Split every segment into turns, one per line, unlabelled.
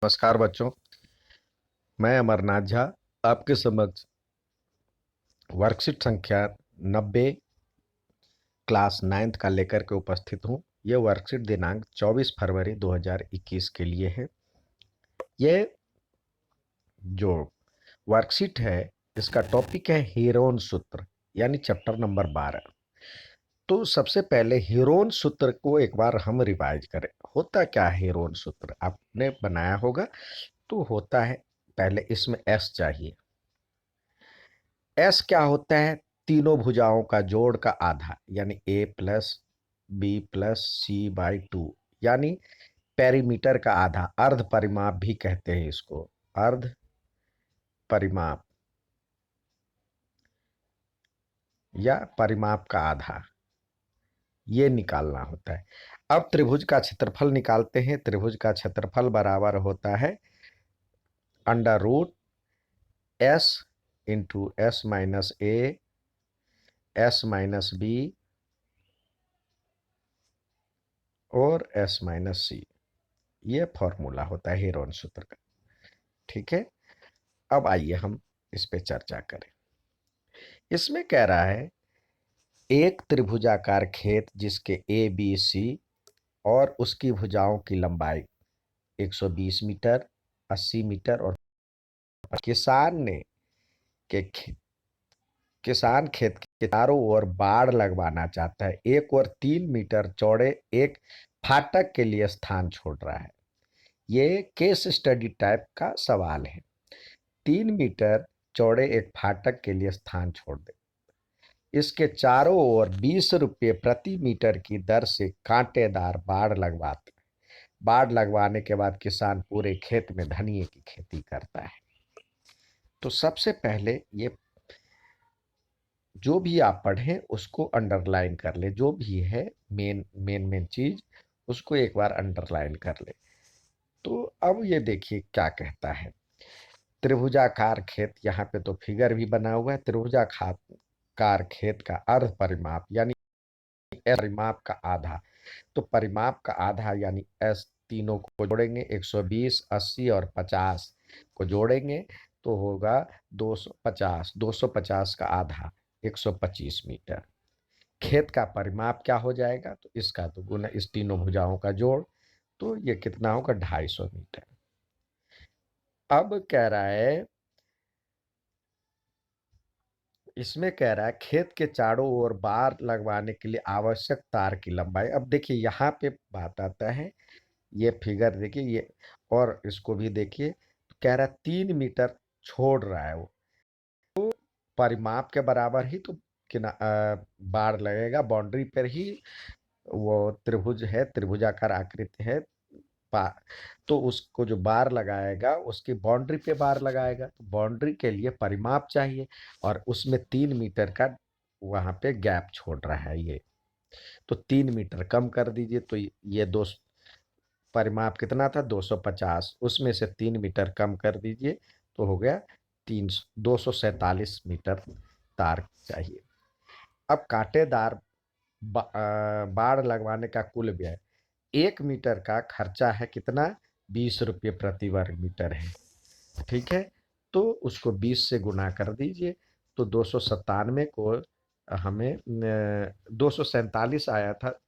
नमस्कार बच्चों। मैं अमरनाथ झा आपके समक्ष वर्कशीट संख्या 90 क्लास 9th का लेकर के उपस्थित हूँ। ये वर्कशीट दिनांक 24 फरवरी 2021 के लिए है। ये जो वर्कशीट है इसका टॉपिक है हीरोन सूत्र यानी चैप्टर नंबर 12। तो सबसे पहले हीरोन सूत्र को एक बार हम रिवाइज करें। होता क्या है हीरोन सूत्र? आपने बनाया होगा। तो होता है, पहले इसमें एस चाहिए। एस क्या होता है? तीनों भुजाओं का जोड़ का आधा यानी A plus B plus C by 2 यानी पेरीमीटर का आधा। अर्ध परिमाप भी कहते हैं इसको, अर्ध परिमाप या परिमाप का आधा, ये निकालना होता है। अब त्रिभुज का क्षेत्रफल निकालते हैं। त्रिभुज का क्षेत्रफल बराबर होता है under root S into S minus A S minus B और एस माइनस सी। ये फॉर्मूला होता है हीरोन सूत्र का। ठीक है, अब आइए हम इस पे चर्चा करें। इसमें कह रहा है एक त्रिभुजाकार खेत जिसके ए बी सी और उसकी भुजाओं की लंबाई 120 मीटर, 80 मीटर और किसान ने के किसान खेत के चारों ओर बाड़ लगवाना चाहता है। एक और 3 मीटर चौड़े एक फाटक के लिए स्थान छोड़ रहा है। ये केस स्टडी टाइप का सवाल है। 3 मीटर चौड़े एक फाटक के लिए स्थान छोड़ दे। इसके चारों ओर 20 रुपये प्रति मीटर की दर से कांटेदार बाड़ लगवाते। बाड़ लगवाने के बाद किसान पूरे खेत में धनिये की खेती करता है। तो सबसे पहले ये जो भी आप पढ़ें उसको अंडरलाइन कर ले। जो भी है मेन मेन मेन चीज उसको एक बार अंडरलाइन कर ले। तो अब ये देखिए क्या कहता है। त्रिभुजाकार खेत, यहाँ पे तो फिगर भी बना हुआ है। त्रिभुजाकार खेत का अर्ध परिमाप यानी परिमाप का आधा। तो परिमाप का आधा यानी एस, तीनों को जोड़ेंगे 120, 80 और 50 को जोड़ेंगे तो होगा 250। 250 का आधा 125 मीटर। खेत का परिमाप क्या हो जाएगा? तो इसका तो गुना इस तीनों भुजाओं का जोड़, तो ये कितना होगा? 250 मीटर। अब कह रहा है, इसमें कह रहा है खेत के चारों ओर बार लगवाने के लिए आवश्यक तार की लंबाई। अब देखिए यहाँ पे बात आता है, ये फिगर देखिए ये, और इसको भी देखिए। तो कह रहा है 3 मीटर छोड़ रहा है वो, परिमाप के बराबर ही तो बार लगेगा बाउंड्री पर ही। वो त्रिभुज है, त्रिभुजाकार आकृति है। पा तो उसको जो बार लगाएगा उसकी बाउंड्री पे बार लगाएगा। तो बाउंड्री के लिए परिमाप चाहिए और उसमें 3 मीटर का वहां पे गैप छोड़ रहा है ये। तो 3 मीटर कम कर दीजिए। तो ये दो परिमाप कितना था? 250। उसमें से 3 मीटर कम कर दीजिए तो हो गया 247 मीटर तार चाहिए। अब कांटेदार बाड़ लगवाने का कुल व्यय, 1 मीटर का खर्चा है कितना? 20 रुपये प्रति वर्ग मीटर है। ठीक है, तो उसको 20 से गुना कर दीजिए तो 297 को हमें 247 आया था।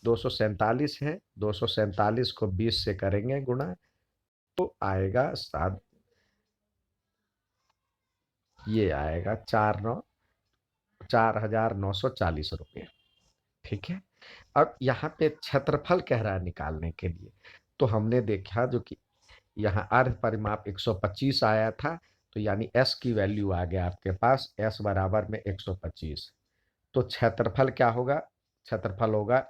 247 है, 247 को 20 से करेंगे गुना तो आएगा 7, ये आएगा 4,940 रुपये। ठीक है, अब यहाँ पे क्षेत्रफल कह रहा है निकालने के लिए। तो हमने देखा जो कि यहाँ अर्ध परिमाप 125 आया था, तो यानी एस की वैल्यू आ गया आपके पास, एस बराबर में 125। तो क्षेत्रफल क्या होगा? क्षेत्रफल होगा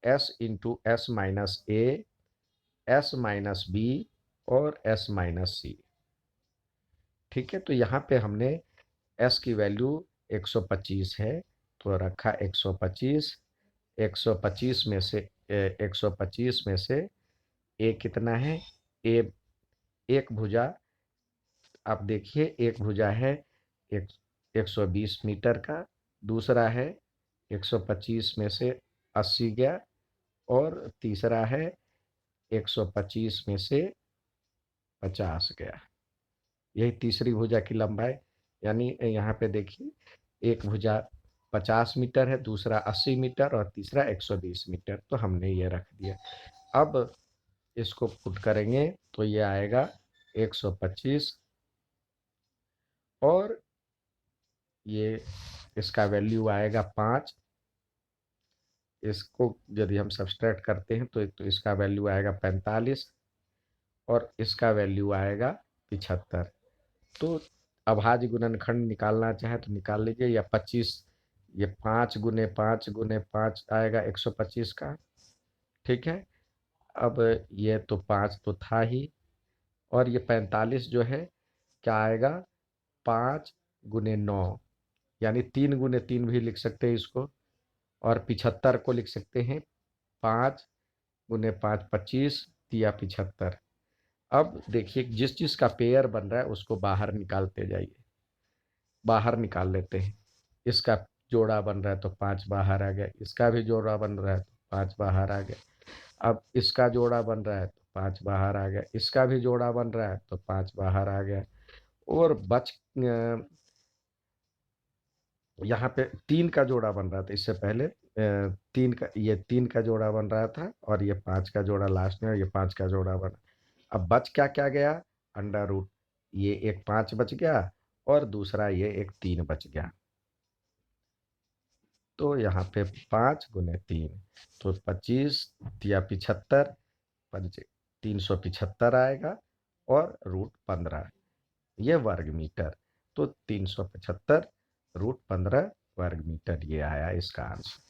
S into S minus A, S minus B और एस माइनस सी। ठीक है, तो यहाँ पे हमने एस की वैल्यू 125 है तो रखा 125। 125 में से 125 में से ए कितना है? ए एक भुजा, आप देखिए एक भुजा है एक 120 मीटर का, दूसरा है 125 में से 80 गया, और तीसरा है 125 में से 50 गया। यही तीसरी भुजा की लंबाई, यानी यहाँ पे देखिए एक भुजा 50 मीटर है, दूसरा 80 मीटर और तीसरा 120 मीटर, तो हमने ये रख दिया। अब इसको पुट करेंगे तो ये आएगा 125, और ये इसका वैल्यू आएगा 5। इसको यदि हम सब्सट्रैक्ट करते हैं तो इसका वैल्यू आएगा 45, और इसका वैल्यू आएगा 75। तो अभाज्य गुणनखंड निकालना चाहे तो निकाल लीजिए, या 25, ये 5 गुने 5 गुने 5 आएगा 125 का। ठीक है, अब ये तो 5 तो था ही, और ये 45 जो है क्या आएगा, 5 गुने 9, यानी 3 गुने 3 भी लिख सकते हैं इसको, और 75 को लिख सकते हैं 5 गुने 5 25 या 75। अब देखिए जिस चीज का पेयर बन रहा है उसको बाहर निकालते जाइए, बाहर निकाल लेते हैं। इसका जोड़ा बन रहा है तो 5 बाहर आ गया, इसका भी जोड़ा बन रहा है तो 5 बाहर आ गया। अब इसका जोड़ा बन रहा है तो 5 बाहर आ गया, इसका भी जोड़ा बन रहा है तो 5 बाहर आ गया, और यहाँ पे 3 का जोड़ा बन रहा था इससे पहले, 3 का जोड़ा बन रहा था, और ये 5 का जोड़ा लास्ट में, और ये 5 का जोड़ा बना। अब बच क्या क्या गया, अंडर रूट, ये एक 5 बच गया, और दूसरा ये एक 3 बच गया। तो यहाँ पे 5 गुने 3, तो 25 या 75, 375 आएगा, और √15, ये वर्ग मीटर। तो 375 √15 वर्ग मीटर, ये आया इसका आंसर।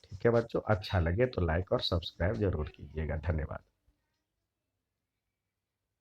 ठीक है बच्चों, अच्छा लगे तो लाइक और सब्सक्राइब जरूर कीजिएगा। धन्यवाद।